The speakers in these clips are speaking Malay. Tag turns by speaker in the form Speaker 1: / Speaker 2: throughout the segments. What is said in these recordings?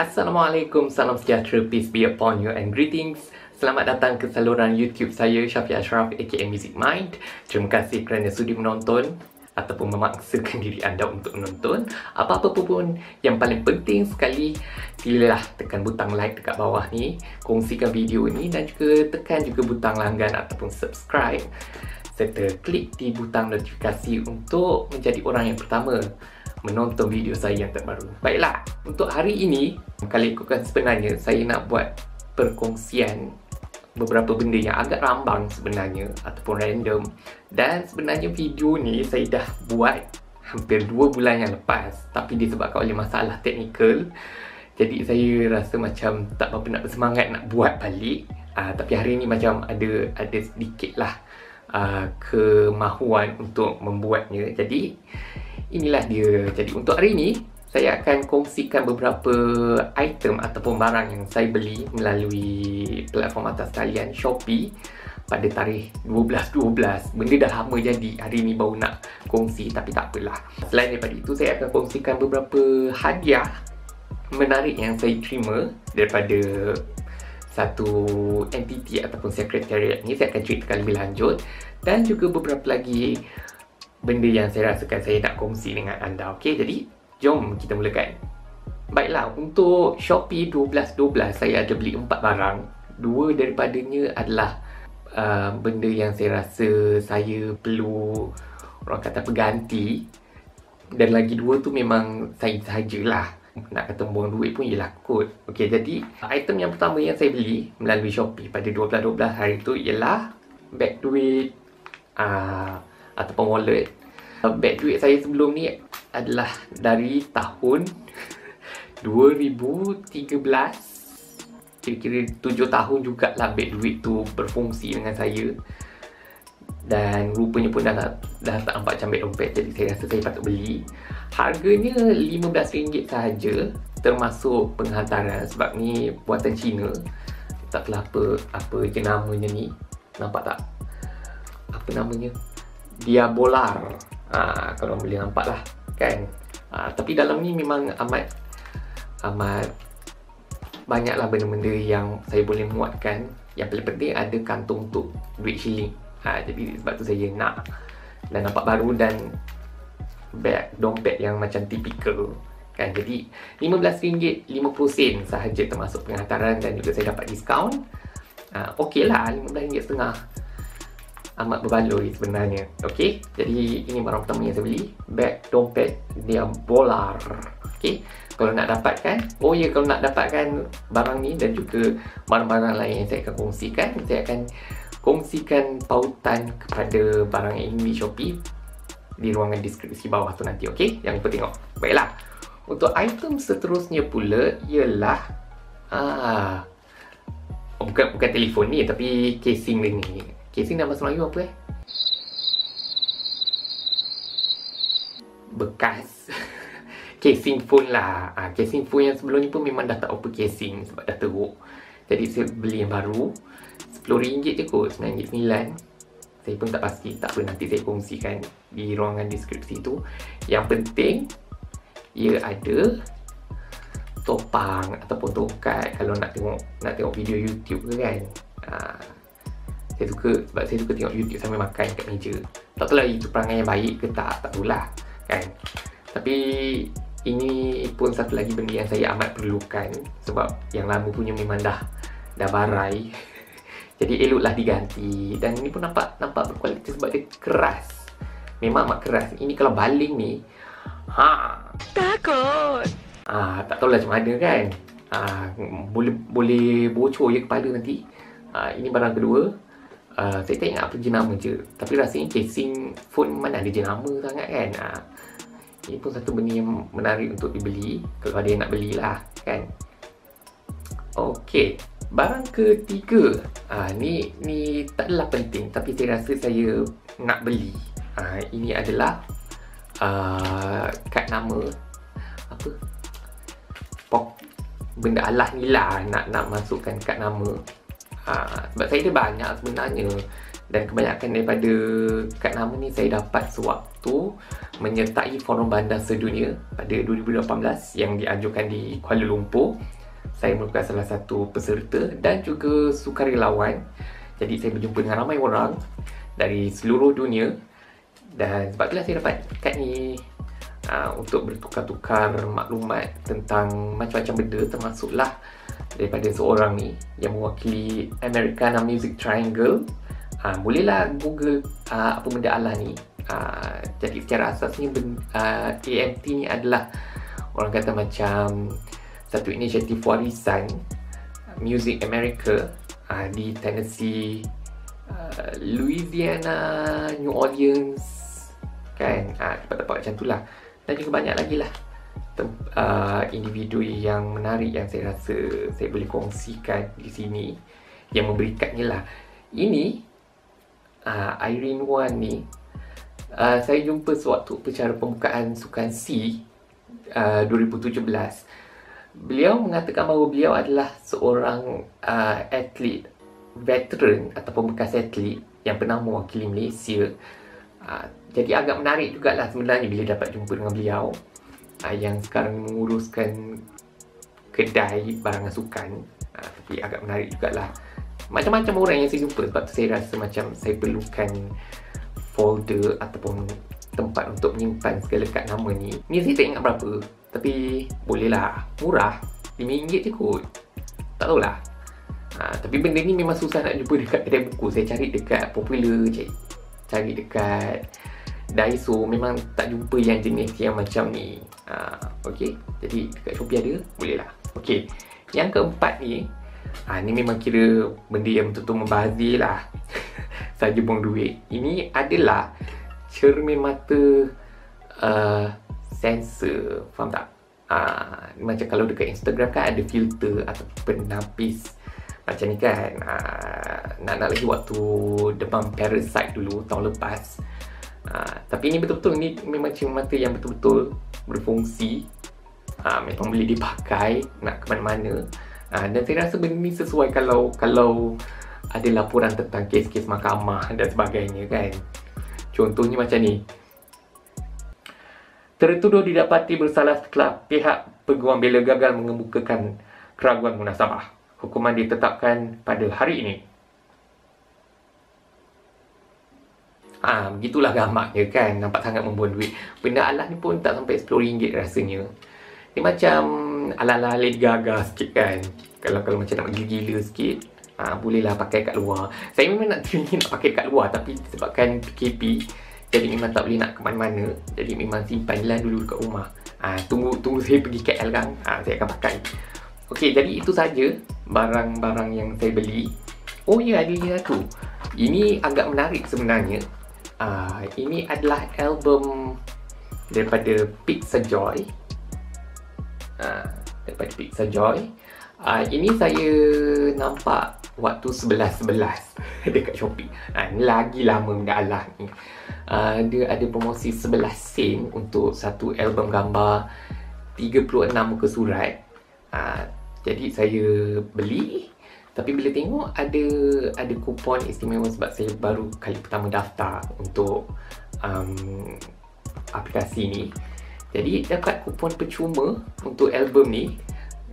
Speaker 1: Assalamualaikum, salam sejahtera, peace be upon you and greetings. Selamat datang ke saluran YouTube saya, Syafiq Ashraf aka Music Mind. Terima kasih kerana sudi menonton ataupun memaksakan diri anda untuk menonton. Apa-apa pun, yang paling penting sekali, silalah tekan butang like dekat bawah ni, kongsikan video ni dan juga tekan juga butang langgan ataupun subscribe, serta klik di butang notifikasi untuk menjadi orang yang pertama menonton video saya yang terbaru. Baiklah, untuk hari ini, kali ikutkan sebenarnya saya nak buat perkongsian beberapa benda yang agak rambang sebenarnya ataupun random. Dan sebenarnya video ni saya dah buat hampir 2 bulan yang lepas, tapi disebabkan oleh masalah teknikal, jadi saya rasa macam tak berapa nak bersemangat nak buat balik. Tapi hari ni macam ada sedikit lah kemahuan untuk membuatnya. Jadi inilah dia. Jadi untuk hari ini saya akan kongsikan beberapa item ataupun barang yang saya beli melalui platform atas talian Shopee pada tarikh 12/12. Benda dah lama jadi, hari ni baru nak kongsi, tapi tak apalah. Selain daripada itu, saya akan kongsikan beberapa hadiah menarik yang saya terima daripada satu entiti ataupun sekretariat ni. Saya akan ceritakan lebih lanjut, dan juga beberapa lagi benda yang saya rasakan saya nak kongsi dengan anda. Okey, jadi jom kita mulakan. Baiklah, untuk Shopee 12/12 saya ada beli 4 barang. 2 daripadanya adalah benda yang saya rasa saya perlu, orang kata, berganti. Dan lagi 2 tu memang saya sahajalah. Nak kata buang duit pun ialah kot. Okey, jadi item yang pertama yang saya beli melalui Shopee pada 12/12 hari tu ialah beg duit ataupun wallet. Beg duit saya sebelum ni adalah dari tahun 2013. Kira-kira 7 tahun jugalah beg duit tu berfungsi dengan saya. Dan rupanya pun dah tak nampak macam beg dompet, jadi saya rasa saya patut beli. Harganya RM15 sahaja, termasuk penghantaran, sebab ni buatan Cina. Tak tahu apa je namanya ni. Nampak tak? Apa namanya? Diabolar. Kalau boleh nampak lah kan. Tapi dalam ni memang amat banyaklah benda-benda yang saya boleh muatkan. Yang paling penting ada kantung untuk duit shilling. Jadi sebab tu saya nak. Dan nampak baru, dan beg dompet yang macam tipikal kan. Jadi RM15.50 sahaja termasuk penghantaran, dan juga saya dapat diskaun. Okey lah, RM15.50 amat berbaloi sebenarnya. Okey, jadi ini barang pertama yang saya beli, beg dompet Diabolar. Okey, kalau nak dapatkan, kalau nak dapatkan barang ni dan juga barang-barang lain yang saya akan kongsikan, saya akan kongsikan pautan kepada barang ini di Shopee di ruangan deskripsi bawah tu nanti. Okey, jangan lupa tengok. Baiklah, untuk item seterusnya pula ialah bukan telefon ni, tapi casing ni. Casing dalam bahasa Melayu apa bekas casing phone lah. Casing phone yang sebelum ni pun memang dah tak apa casing sebab dah teruk. Jadi saya beli yang baru, RM10 je kot, RM9.9. Saya pun tak pasti, tak apa, nanti saya kongsikan di ruangan deskripsi tu. Yang penting ia ada topang ataupun tokat kalau nak tengok video YouTube ke kan. Sebab saya suka tengok YouTube sambil makan kat meja. Tak tahu lah itu perangai yang baik ke tak tahulah kan. Tapi ini pun satu lagi benda yang saya amat perlukan, sebab yang lama punya memang dah barai. Jadi eloklah diganti. Dan ini pun nampak berkualiti sebab dia keras. Memang amat keras. Ini kalau baling ni, takut. Tak tahulah macam mana kan. Boleh bocor je kepala nanti. Ini barang kedua. Saya tak ingat apa jenama je, tapi rasanya casing phone mana ada jenama sangat kan. Ini pun satu benda yang menarik untuk dibeli, kalau ada yang nak belilah kan. Okey, barang ketiga, ni taklah penting, tapi saya rasa saya nak beli. Ini adalah kad nama, benda alah ni lah, nak masukkan kad nama. Sebab saya ada banyak sebenarnya, Dan kebanyakan daripada kad nama ni saya dapat sewaktu menyertai Forum Bandar Sedunia pada 2018 yang dianjurkan di Kuala Lumpur. Saya merupakan salah satu peserta dan juga sukarelawan. Jadi saya berjumpa dengan ramai orang dari seluruh dunia. Dan sebab itulah saya dapat kad ni untuk bertukar-tukar maklumat tentang macam-macam benda, termasuklah daripada seorang ni yang mewakili Americana Music Triangle. Bolehlah Google apa benda Allah ni. Jadi secara asasnya AMT ni adalah orang kata macam satu inisiatif warisan Music America di Tennessee, Louisiana, New Orleans kan, tempat-tempat macam tu lah. Dan juga banyak lagi lah individu yang menarik yang saya rasa saya boleh kongsikan di sini yang memberikannya lah. Ini Irene Wan ni saya jumpa sewaktu acara pembukaan Sukan C 2017. Beliau mengatakan bahawa beliau adalah seorang atlet veteran ataupun bekas atlet yang pernah mewakili Malaysia. Jadi agak menarik jugalah sebenarnya bila dapat jumpa dengan beliau yang sekarang menguruskan kedai barangan sukan. Tapi agak menarik jugalah. Macam-macam orang yang saya jumpa, sebab tu saya rasa macam saya perlukan folder ataupun tempat untuk menyimpan segala kad nama ni. Ni saya tak ingat berapa, tapi bolehlah, murah, RM5 je kot, tak tahulah. Tapi benda ni memang susah nak jumpa dekat kedai buku. Saya cari dekat Popular, cari dekat Daiso, memang tak jumpa yang jenis yang macam ni. Okay, jadi dekat Shopee ada, bolehlah. Okay, yang keempat ni, ni memang kira benda yang betul-betul membazir lah. Saja buang duit. Ini adalah cermin mata sensor, faham tak? Macam kalau dekat Instagram kan ada filter atau penapis macam ni kan. Nak lagi waktu demam Parasite dulu tahun lepas. Tapi ini betul-betul, ni memang cermin mata yang betul-betul berfungsi. Memang boleh dipakai nak ke mana-mana. Dan saya rasa benda ni sesuai kalau ada laporan tentang kes-kes mahkamah dan sebagainya kan. Contohnya macam ni. Tertuduh didapati bersalah setelah pihak peguam bela gagal mengemukakan keraguan munasabah. Hukuman ditetapkan pada hari ini. Begitulah gambarnya kan. Nampak sangat membuang duit. Benda Allah ni pun tak sampai RM10 rasanya. Dia macam ala-ala Lady Gaga sikit kan. Kalau macam nak gila-gila sikit, bolehlah pakai kat luar. Saya memang nak teringin nak pakai kat luar, tapi sebabkan PKP, jadi memang tak boleh nak ke mana-mana. Jadi memang simpanlah dulu kat rumah. Tunggu saya pergi KL kan, saya akan pakai. Okey, jadi itu saja barang-barang yang saya beli. Oh ya, ada satu. Ini agak menarik sebenarnya. Ini adalah album daripada Pizza Joy. Daripada Pizza Joy. Ini saya nampak waktu 11.11 dekat Shopee. Ni lagi lama benda Allah ni. Dia ada promosi 11 sen untuk satu album gambar 36 muka surat. Jadi saya beli. Tapi bila tengok ada kupon istimewa sebab saya baru kali pertama daftar untuk aplikasi ni. Jadi dapat kupon percuma untuk album ni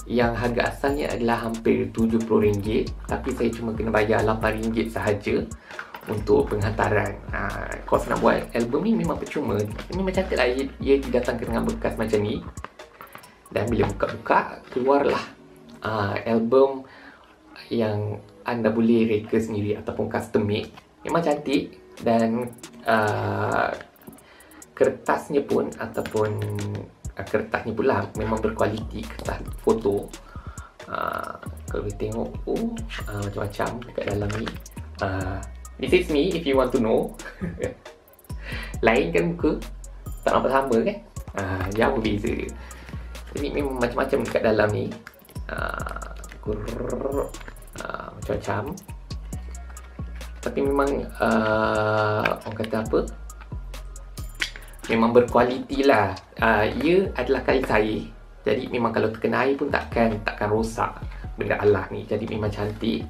Speaker 1: yang harga asalnya adalah hampir RM70, tapi saya cuma kena bayar RM8 sahaja untuk penghantaran. Kos nak buat album ni memang percuma. Memang cantik lah ia didatangkan dengan bekas macam ni. Dan bila buka-buka, keluarlah album yang anda boleh reka sendiri ataupun custom made. Memang cantik dan kertasnya pun ataupun kertasnya pula memang berkualiti, kertas foto. Kalau kita tengok macam-macam dekat dalam ni. This is me if you want to know. Lain kan muka, tak nampak sama kan? Jauh beza. Jadi memang macam-macam dekat dalam ni. Macam-macam. Tapi memang orang kata apa, memang berkualiti lah. Ia adalah kain cair, jadi memang kalau terkena air pun takkan rosak benda Allah ni. Jadi memang cantik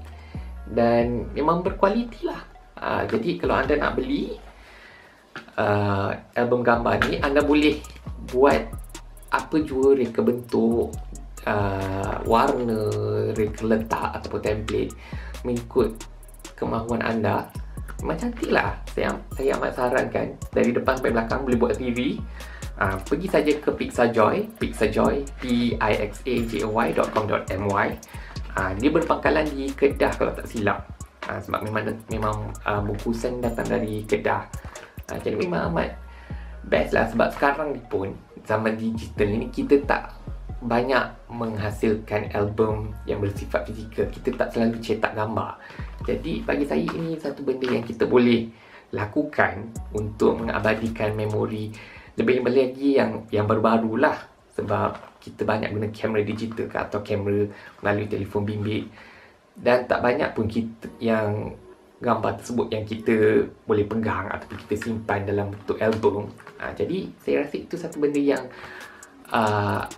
Speaker 1: dan memang berkualiti lah. Jadi kalau anda nak beli album gambar ni, anda boleh buat apa jua reka bentuk, warna, reka letak ataupun template mengikut kemahuan anda. Memang cantik lah. Saya amat sarankan dari depan sampai belakang boleh buat sendiri. Pergi saja ke Pixajoy, pixajoy.com.my. Dia berpangkalan di Kedah kalau tak silap. Sebab memang bungkusan datang dari Kedah. Jadi memang amat best lah. Sebab sekarang ni pun zaman digital ni, kita tak banyak menghasilkan album yang bersifat fizikal. Kita tak selalu cetak gambar. Jadi bagi saya ini satu benda yang kita boleh lakukan untuk mengabadikan memori. Lebih lagi yang baru-baru lah. Sebab kita banyak guna kamera digital atau kamera melalui telefon bimbit. Dan tak banyak pun kita yang gambar tersebut yang kita boleh pegang ataupun kita simpan dalam bentuk album. Jadi saya rasa itu satu benda yang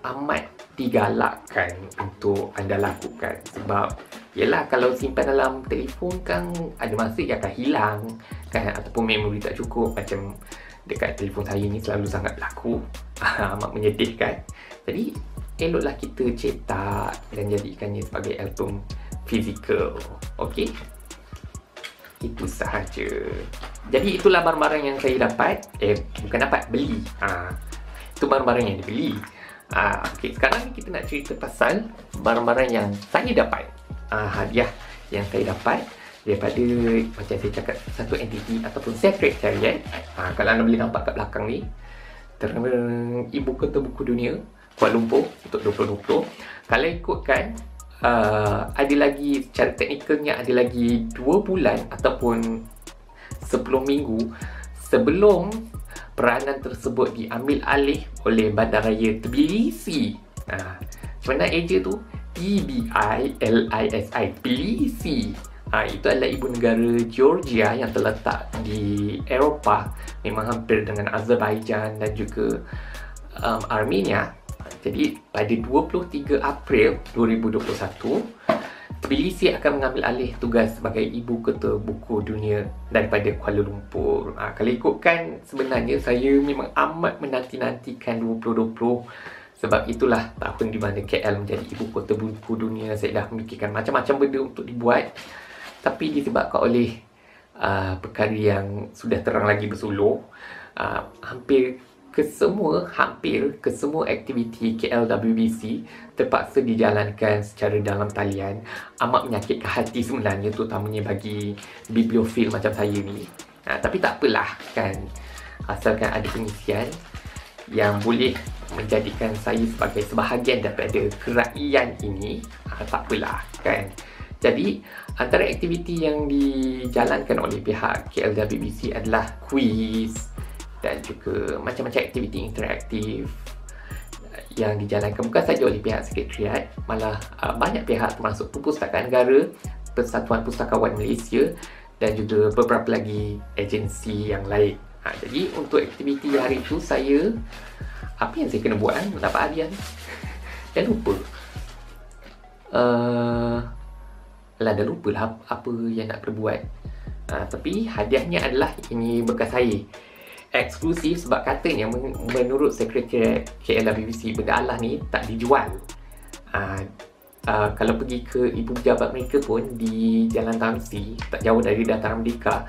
Speaker 1: amat digalakkan untuk anda lakukan. Sebab yelah, kalau simpan dalam telefon kan ada masa ia akan hilang kan, ataupun memori tak cukup. Macam dekat telefon saya ni selalu sangat berlaku. Amat menyedihkan. Jadi eloklah kita cetak dan jadikannya sebagai album fizikal. Okey, itu sahaja. Jadi itulah barang-barang yang saya dapat. Bukan dapat, beli. Itu barang-barang yang dibeli. Okay, sekarang ni kita nak cerita pasal barang-barang yang saya dapat. Hadiah yang saya dapat daripada, macam saya cakap, satu entiti ataupun sekretariat. Kalau anda boleh nampak kat belakang ni, terkena Ibu Kota Buku Dunia Kuala Lumpur untuk 2020. Kalau ikutkan, ada lagi, secara teknikalnya ada lagi 2 bulan ataupun 10 minggu sebelum peranan tersebut diambil alih oleh Bandaraya Tbilisi. Macam mana eja tu? Tbilisi, Tbilisi. Itu adalah ibu negara Georgia yang terletak di Eropah, memang hampir dengan Azerbaijan dan juga Armenia. Jadi pada 23 April 2021, Tbilisi akan mengambil alih tugas sebagai Ibu Kota Buku Dunia daripada Kuala Lumpur. Kalau ikutkan, sebenarnya saya memang amat menanti-nantikan 2020. Sebab itulah tahun di mana KL menjadi Ibu Kota Buku Dunia. Saya dah memikirkan macam-macam benda untuk dibuat, tapi disebabkan oleh perkara yang sudah terang lagi bersulur, hampir ke semua aktiviti KLWBC terpaksa dijalankan secara dalam talian. Amat menyakitkan hati sebenarnya, terutamanya bagi bibliofil macam saya ni. Tapi tak apalah kan, asalkan ada pengisian yang boleh menjadikan saya sebagai sebahagian daripada keraian ini, tak apalah kan. Jadi antara aktiviti yang dijalankan oleh pihak KLWBC adalah kuis dan juga macam-macam aktiviti interaktif yang dijalankan bukan saja oleh pihak sekretariat, malah banyak pihak termasuk Perpustakaan Negara, Persatuan Pustakawan Malaysia dan juga beberapa lagi agensi yang lain. Jadi untuk aktiviti hari itu, apa yang saya kena buat mendapat hadiah ni? Dah lupa. Dah lupa lah apa yang nak perbuat. Tapi hadiahnya adalah ini bekas saya. Eksklusif sebab katanya menurut Sekretariat KLWBC, benda Allah ni tak dijual. Kalau pergi ke ibu pejabat mereka pun di Jalan Tamsi, tak jauh dari Dataran Merdeka,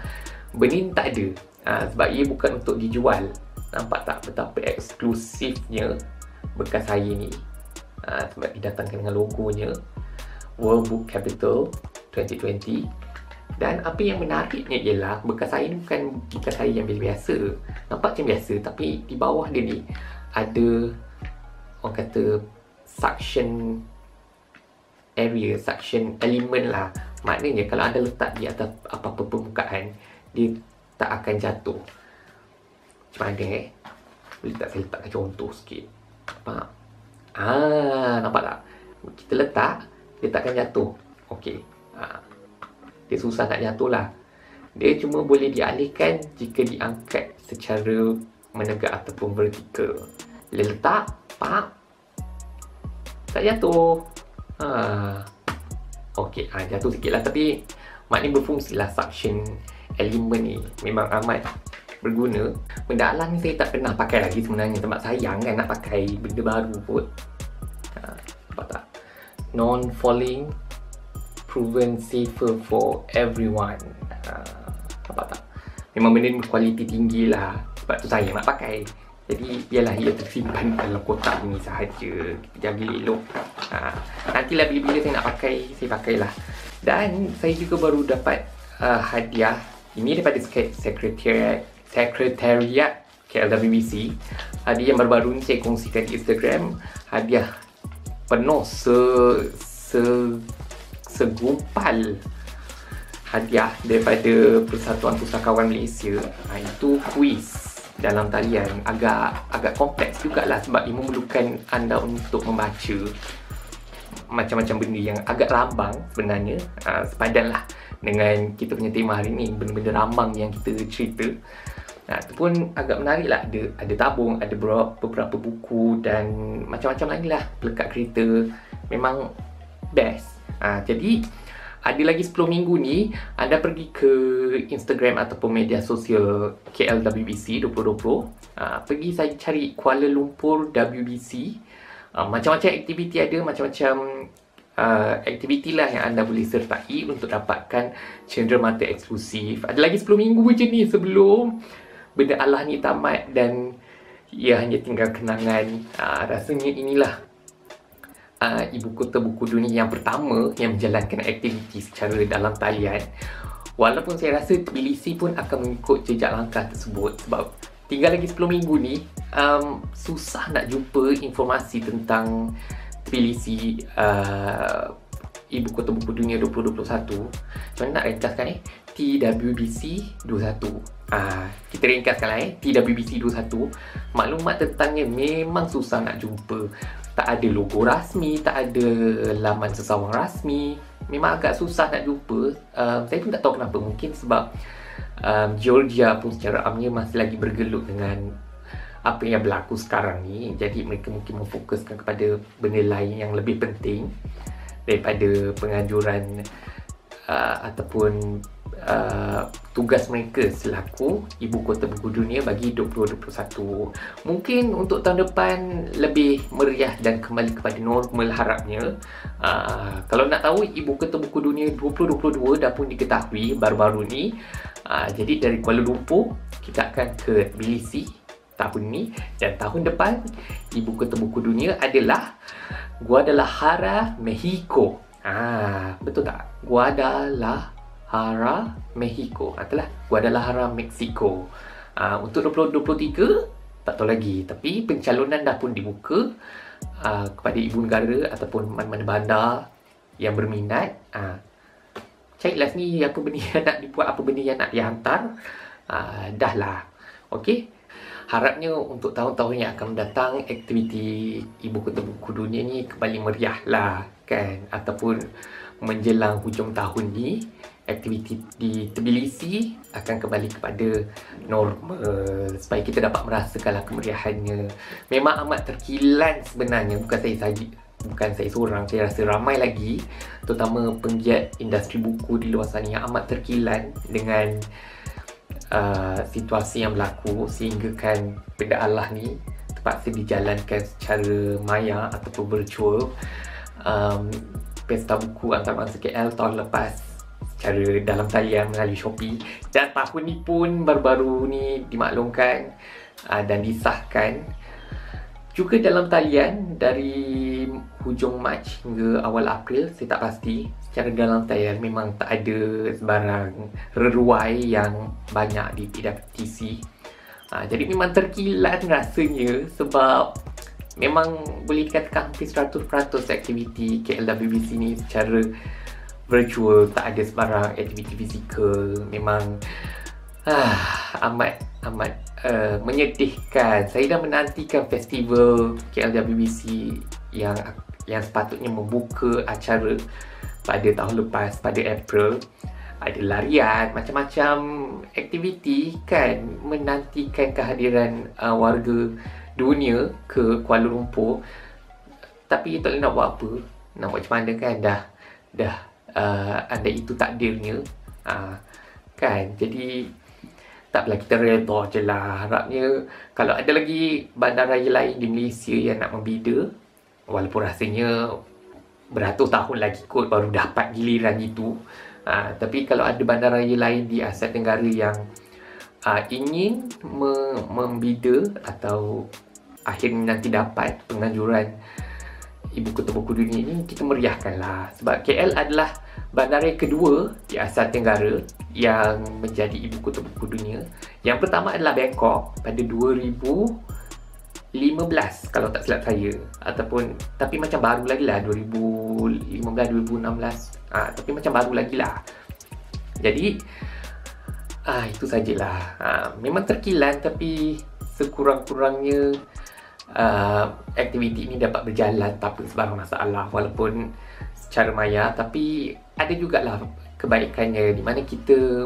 Speaker 1: benda ni tak ada. Sebab ia bukan untuk dijual. Nampak tak betapa eksklusifnya bekas saya ni. Sebab didatangkan dengan logonya World Book Capital 2020. Dan apa yang menariknya ialah bekas saya ni bukan bekas saya yang biasa. Nampak macam biasa, tapi di bawah dia ni ada, orang kata, suction area, suction element lah. Maknanya kalau anda letak di atas apa-apa permukaan, dia tak akan jatuh. Macam mana boleh tak saya letakkan contoh sikit? Nampak? Nampak tak? Kita letak, dia tak akan jatuh. Okey. Dia susah nak jatuh lah. Dia cuma boleh dialihkan jika diangkat secara menegak ataupun vertikal. Bila letak, pak, tak jatuh. Okey, jatuh sikit lah, tapi maknanya berfungsi lah suction elemen ni memang amat berguna. Benda alam ni saya tak pernah pakai lagi sebenarnya, sebab sayang kan nak pakai benda baru pun. Nampak tak? Non-falling, proven safer for everyone. Nampak tak? Memang benda ni berkualiti tinggi lah, sebab tu saya nak pakai. Jadi biarlah ia tersimpan dalam kotak ni sahaja. Kita jaga elok. Nantilah bila-bila saya nak pakai, saya pakailah. Dan saya juga baru dapat hadiah ini daripada Sekretariat KLWBC. Hadiah yang baru-baru ni saya kongsikan di Instagram. Hadiah penuh segumpal hadiah daripada Persatuan Pustakawan Malaysia. Itu kuis dalam talian. Agak kompleks jugalah, sebab ia memerlukan anda untuk membaca macam-macam benda yang agak rambang sebenarnya. Sepadanlah dengan kita punya tema hari ni, benda-benda rambang yang kita cerita. Itu pun agak menarik lah. Ada tabung, ada beberapa buku dan macam-macam lain lah. Pelekat kereta. Memang best. Jadi ada lagi 10 minggu ni, anda pergi ke Instagram ataupun media sosial KLWBC 2020. Pergi saya cari Kuala Lumpur WBC. Macam-macam aktiviti ada, macam-macam aktiviti lah yang anda boleh sertai untuk dapatkan cenderamata eksklusif. Ada lagi 10 minggu je ni sebelum benda Allah ni tamat dan ia hanya tinggal kenangan. Rasanya inilah ibu kota buku dunia yang pertama yang menjalankan aktiviti secara dalam talian. Walaupun saya rasa Tbilisi pun akan mengikut jejak langkah tersebut, sebab tinggal lagi 10 minggu ni, susah nak jumpa informasi tentang Tbilisi, ibu kota buku dunia 2021. Macam mana nak ringkaskan TWBC 21. Kita ringkaskan lah TWBC 21. Maklumat tentangnya memang susah nak jumpa. Tak ada logo rasmi, tak ada laman sesawang rasmi. Memang agak susah nak jumpa. Saya pun tak tahu kenapa. Mungkin sebab Georgia pun secara amnya masih lagi bergelut dengan apa yang berlaku sekarang ni. Jadi mereka mungkin memfokuskan kepada benda lain yang lebih penting daripada penganjuran ataupun tugas mereka selaku ibu kota buku dunia bagi 2021. Mungkin untuk tahun depan lebih meriah dan kembali kepada normal harapnya. Kalau nak tahu, ibu kota buku dunia 2022 dah pun diketahui baru-baru ni. Jadi dari Kuala Lumpur kita akan ke Tbilisi tahun ni, dan tahun depan ibu kota buku dunia adalah Guadalajara, Mexico. Betul tak? Guadalajara, Mexico. Itulah Guadalajara, Mexico. Untuk 2023 tak tahu lagi, tapi pencalonan dah pun dibuka kepada ibu negara ataupun mana-mana bandar yang berminat. Carilah sini apa benda yang nak dibuat, apa benda yang nak dihantar. Dah lah. Okey. Harapnya untuk tahun-tahun yang akan mendatang, aktiviti ibu kota buku dunia ni kembali meriah lah kan. Ataupun menjelang hujung tahun ni, aktiviti di Tbilisi akan kembali kepada normal, supaya kita dapat merasakanlah kemeriahannya. Memang amat terkilan sebenarnya, bukan saya seorang, saya rasa ramai lagi, terutama penggiat industri buku di luar sana yang amat terkilan dengan situasi yang berlaku, sehingga kan benda Allah ni terpaksa dijalankan secara maya ataupun virtual. Pesta buku antarabangsa KL tahun lepas secara dalam talian melalui Shopee, dan tahun ni pun baru-baru ni dimaklumkan dan disahkan juga dalam talian dari hujung Mac hingga awal April. Saya tak pasti. Secara dalam talian memang tak ada sebarang reruai yang banyak di PWTC. Jadi memang terkilan rasanya, sebab memang boleh dikatakan hampir 100% aktiviti KLWBC ni secara virtual, tak ada sebarang aktiviti fizikal. Memang amat menyedihkan. Saya dah menantikan festival KLWBC yang sepatutnya membuka acara pada tahun lepas, pada April. Ada larian, macam-macam aktiviti kan, menantikan kehadiran warga dunia ke Kuala Lumpur. Tapi tak boleh nak buat apa, nak buat macam mana kan. Dah andai itu takdirnya, kan. Jadi taklah kita redha je lah. Harapnya kalau ada lagi bandaraya lain di Malaysia yang nak membida, walaupun rasanya beratus tahun lagi kot baru dapat giliran itu, tapi kalau ada bandaraya lain di Asia Tenggara yang ingin membida atau akhirnya nanti dapat penganjuran Ibu Kota Buku Dunia ini, kita meriahkanlah. Sebab KL adalah bandara kedua di Asia Tenggara yang menjadi Ibu Kota Buku Dunia. Yang pertama adalah Bangkok pada 2015 kalau tak silap saya, ataupun tapi macam baru lagi lah 2015 2016, tapi macam baru lagi lah. Jadi itu sajalah. Memang terkilan, tapi sekurang-kurangnya aktiviti ini dapat berjalan tanpa sebarang masalah, walaupun secara maya. Tapi ada jugalah kebaikannya, di mana kita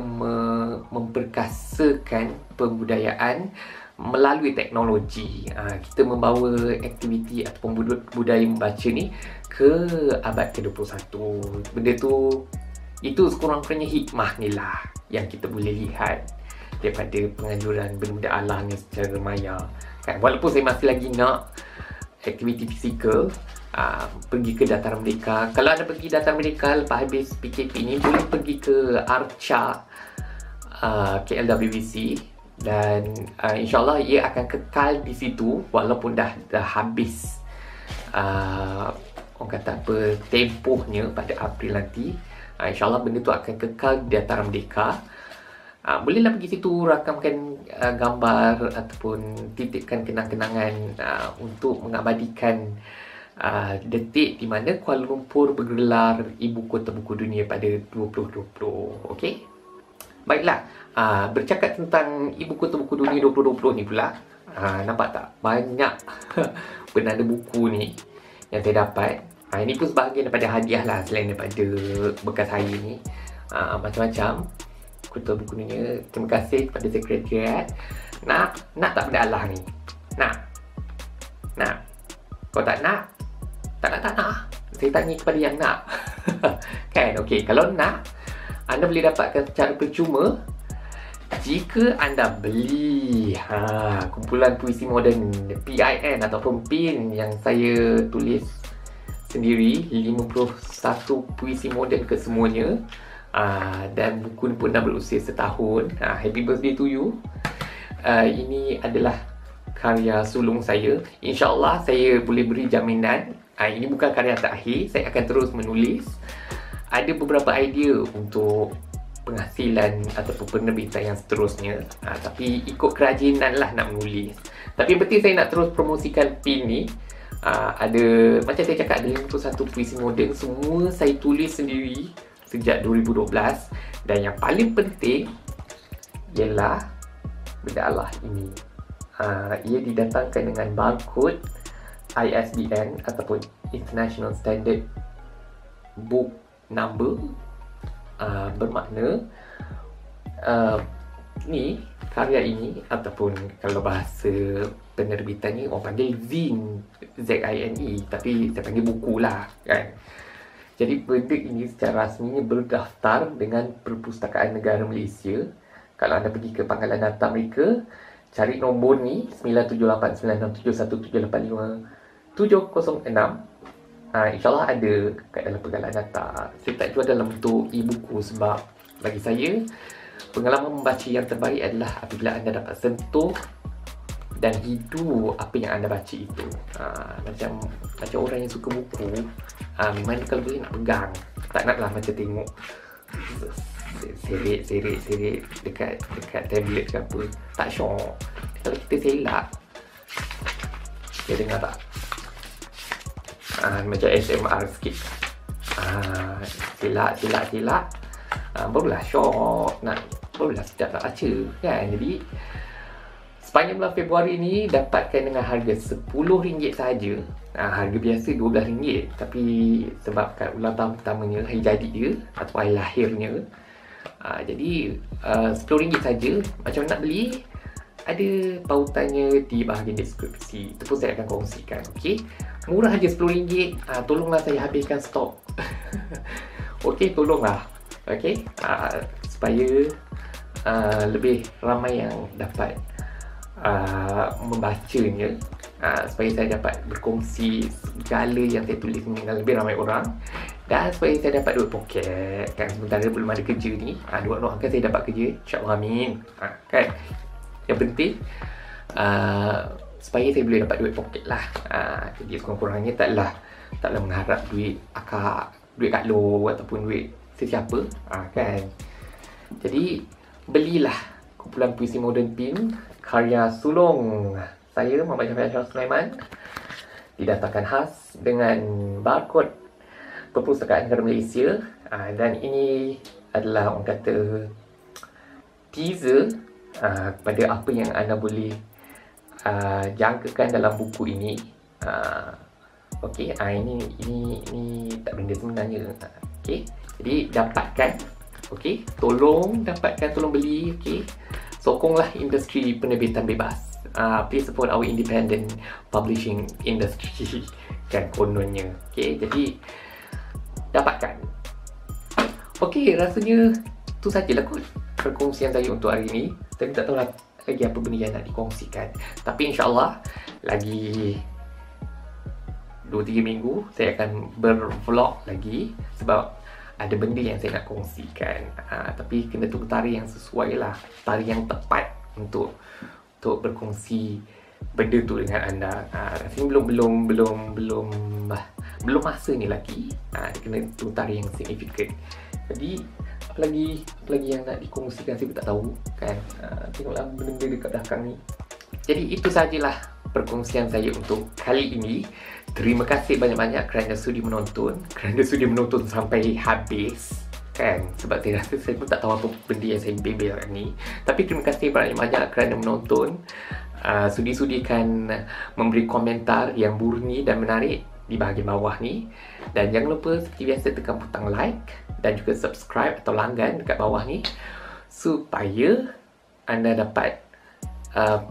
Speaker 1: memperkasakan pembudayaan melalui teknologi. Kita membawa aktiviti ataupun budaya membaca ni ke abad ke-21. Benda tu, itu sekurang-kurangnya hikmah ni lah yang kita boleh lihat daripada penganjuran benda-benda alam ni secara maya kan. Walaupun saya masih lagi nak aktiviti fizikal, pergi ke Dataran Merdeka. Kalau anda pergi Dataran Merdeka lepas habis PKP ni, boleh pergi ke Arca KLWBC, dan insyaAllah ia akan kekal di situ walaupun dah habis orang kata apa, tempohnya pada April nanti. InsyaAllah benda tu akan kekal di Dataran Merdeka. Bolehlah pergi situ, rakamkan gambar ataupun titipkan kenang-kenangan untuk mengabadikan detik di mana Kuala Lumpur bergelar Ibu Kota Buku Dunia pada 2020. Okey? Baiklah, bercakap tentang Ibu Kota Buku Dunia 2020 ni pula, nampak tak banyak bernada buku ni yang saya dapat. Ini pun sebahagian daripada hadiah lah, selain daripada bekas saya ni. Macam-macam Kota Buku Dunia. Terima kasih kepada Sekretariat. Nak tak benda Allah ni? Nak? Kau tak nak? Tak nak. Saya tanya kepada yang nak. Kan? Okey, kalau nak, anda boleh dapatkan secara percuma jika anda beli kumpulan puisi moden PIN ataupun PIN yang saya tulis sendiri, 51 puisi moden kesemuanya. Dan buku pun dah berusia setahun. Happy birthday to you. Ini adalah karya sulung saya. InsyaAllah saya boleh beri jaminan ini bukan karya terakhir. Saya akan terus menulis. Ada beberapa idea untuk penghasilan ataupun penerbitan yang seterusnya, tapi ikut kerajinan lah nak menulis. Tapi yang penting saya nak terus promosikan PIN ni. Ada, macam saya cakap, ada 51 puisi moden. Semua saya tulis sendiri sejak 2012. Dan yang paling penting ialah benda Allah ini. Ia didatangkan dengan barcode ISBN ataupun International Standard Book Number. Bermakna ni, karya ini, ataupun kalau bahasa penerbitannya orang panggil zine, Z-I-N-E, tapi saya panggil buku lah kan. Jadi benda ini secara rasminya berdaftar dengan Perpustakaan Negara Malaysia. Kalau anda pergi ke pangkalan data mereka, cari nombor ni 978967785706. InsyaAllah ada kat dalam pangkalan data. Saya tak jual dalam bentuk e-buku sebab bagi saya pengalaman membaca yang terbaik adalah apabila anda dapat sentuh dan hidup apa yang anda baca itu. Macam orang yang suka buku, memang kalau boleh nak pegang, tak naklah macam tengok seret dekat tablet ke apa. Tak syok. Kalau kita selak, dia dengar tak? Macam ASMR sikit. Selak barulah syok, barulah sedap nak baca kan. Jadi sepanjang bulan Februari ni dapatkan dengan harga RM10 sahaja. Harga biasa RM12, tapi sebab kat ulang tahun pertamanya, hari jadi dia atau hari lahirnya, jadi RM10 saja. Macam nak beli, ada pautannya di bahagian deskripsi. Itu pun saya akan kongsikan. Okey, murah aja RM10. Tolonglah saya habiskan stok. Okey, tolonglah. Okey, supaya lebih ramai yang dapat membacanya, supaya saya dapat berkongsi segala yang saya tulis dengan lebih ramai orang, dan supaya saya dapat duit poket kan, sementara belum ada kerja ni. Doakan saya dapat kerja, insyaAllah, amin. Kan yang penting supaya saya boleh dapat duit poket lah. Jadi sekurang-kurangnya taklah mengharap duit akak, duit Kak Lo ataupun duit sesiapa, kan. Jadi belilah kumpulan puisi moden PIN karya sulung saya, Muhammad Syafiq Ashraf Sulaiman, didatangkan khas dengan barkod Perpustakaan Negara Malaysia. Dan ini adalah, orang kata, teaser kepada apa yang anda boleh jangkakan dalam buku ini. Okey, ini tak benda sebenarnya. Okey, jadi dapatkan, okey, tolong dapatkan, tolong beli, okey. Sokonglah industri penerbitan bebas. Please support our independent publishing industry kan kononnya. Okey, jadi dapatkan. Okey, rasanya tu sajalah kot perkongsian saya untuk hari ini. Saya tak tahu lagi apa benda yang nak dikongsikan, tapi insyaAllah lagi 2-3 minggu saya akan bervlog lagi, sebab ada benda yang saya nak kongsikan. Tapi kena tunggu tarikh yang sesuai lah, tarikh yang tepat untuk berkongsi benda tu dengan anda. Rasanya belum masa ni lagi. Kena tunggu tarikh yang signifikan. Jadi apa lagi yang nak dikongsikan, saya pun tak tahu kan. Tengoklah benda-benda dekat belakang ni. Jadi itu sajalah perkongsian saya untuk kali ini. Terima kasih banyak-banyak kerana sudi menonton, sampai habis kan, sebab saya rasa saya pun tak tahu apa benda yang saya bebelkan ni. Tapi terima kasih banyak-banyak kerana menonton. Sudi-sudikan memberi komentar yang murni dan menarik di bahagian bawah ni, dan jangan lupa seperti biasa tekan butang like dan juga subscribe atau langgan dekat bawah ni, supaya anda dapat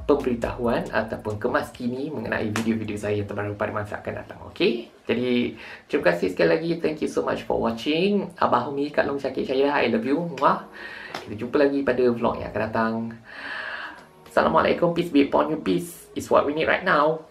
Speaker 1: pemberitahuan ataupun kemas kini mengenai video-video saya yang terbaru pada masa akan datang. Okey, jadi terima kasih sekali lagi. Thank you so much for watching. Abah Umi, Kak Long Syakir Syahira, I love you. Muah. Kita jumpa lagi pada vlog yang akan datang. Assalamualaikum. Peace be upon you. Peace is what we need right now.